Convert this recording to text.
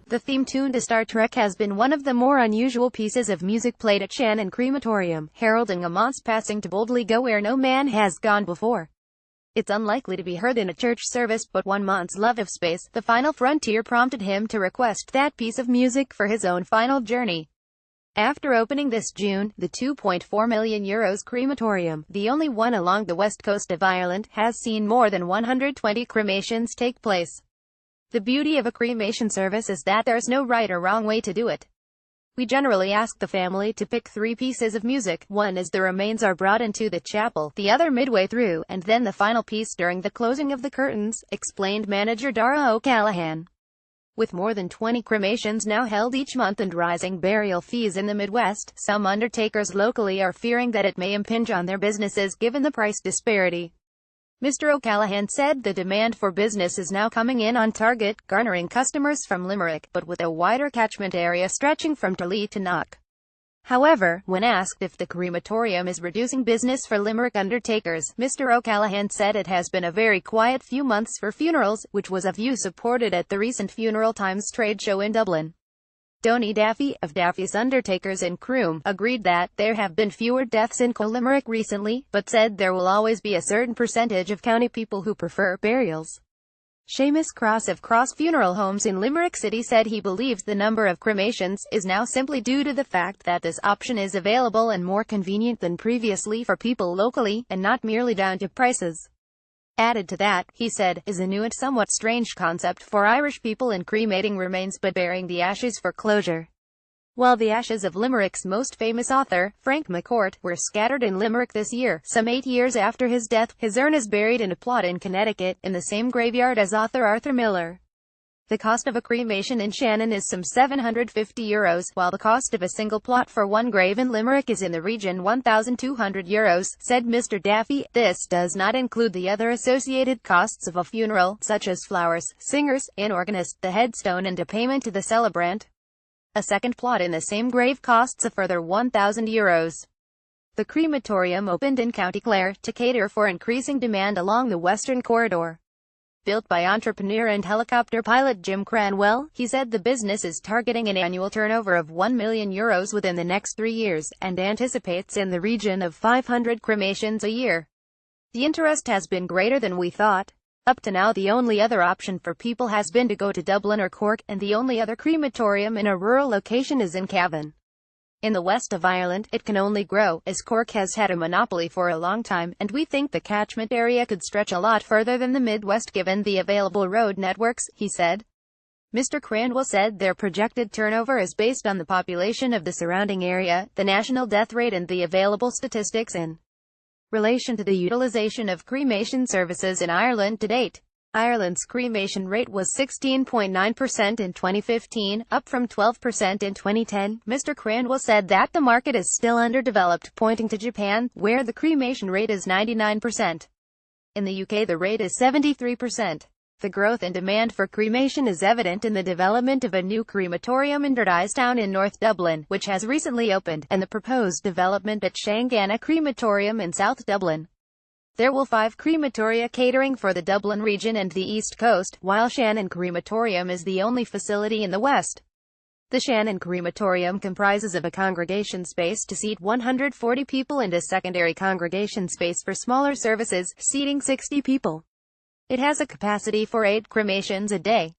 The theme tune to Star Trek has been one of the more unusual pieces of music played at Shannon Crematorium, heralding a mont's passing to boldly go where no man has gone before. It's unlikely to be heard in a church service, but one mont's love of space, the final frontier, prompted him to request that piece of music for his own final journey. After opening this June, the €2.4 million crematorium, the only one along the west coast of Ireland, has seen more than 120 cremations take place. The beauty of a cremation service is that there's no right or wrong way to do it. We generally ask the family to pick 3 pieces of music, one as the remains are brought into the chapel, the other midway through, and then the final piece during the closing of the curtains, explained manager Dara O'Callaghan. With more than 20 cremations now held each month and rising burial fees in the Midwest, some undertakers locally are fearing that it may impinge on their businesses given the price disparity. Mr. O'Callaghan said the demand for business is now coming in on target, garnering customers from Limerick, but with a wider catchment area stretching from Tralee to Knock. However, when asked if the crematorium is reducing business for Limerick undertakers, Mr. O'Callaghan said it has been a very quiet few months for funerals, which was a view supported at the recent Funeral Times trade show in Dublin. Donny Daffy, of Daffy's Undertakers in Croom, agreed that there have been fewer deaths in Limerick recently, but said there will always be a certain percentage of county people who prefer burials. Seamus Cross of Cross Funeral Homes in Limerick City said he believes the number of cremations is now simply due to the fact that this option is available and more convenient than previously for people locally, and not merely down to prices. Added to that, he said, is a new and somewhat strange concept for Irish people in cremating remains but burying the ashes for closure. While the ashes of Limerick's most famous author, Frank McCourt, were scattered in Limerick this year, some 8 years after his death, his urn is buried in a plot in Connecticut, in the same graveyard as author Arthur Miller. The cost of a cremation in Shannon is some €750, while the cost of a single plot for one grave in Limerick is in the region €1,200, said Mr. Daffy. This does not include the other associated costs of a funeral, such as flowers, singers, an organist, the headstone and a payment to the celebrant. A second plot in the same grave costs a further €1,000. The crematorium opened in County Clare, to cater for increasing demand along the Western Corridor. Built by entrepreneur and helicopter pilot Jim Cranwell, he said the business is targeting an annual turnover of €1 million within the next 3 years, and anticipates in the region of 500 cremations a year. The interest has been greater than we thought. Up to now the only other option for people has been to go to Dublin or Cork, and the only other crematorium in a rural location is in Cavan. In the west of Ireland, it can only grow, as Cork has had a monopoly for a long time, and we think the catchment area could stretch a lot further than the Midwest given the available road networks, he said. Mr. Cranwell said their projected turnover is based on the population of the surrounding area, the national death rate and the available statistics in relation to the utilization of cremation services in Ireland to date. Ireland's cremation rate was 16.9% in 2015, up from 12% in 2010. Mr. Cranwell said that the market is still underdeveloped, pointing to Japan, where the cremation rate is 99%. In the UK the rate is 73%. The growth in demand for cremation is evident in the development of a new crematorium in Derdystown in North Dublin, which has recently opened, and the proposed development at Shangana Crematorium in South Dublin. There will 5 crematoria catering for the Dublin region and the East Coast, while Shannon Crematorium is the only facility in the West. The Shannon Crematorium comprises of a congregation space to seat 140 people and a secondary congregation space for smaller services, seating 60 people. It has a capacity for 8 cremations a day.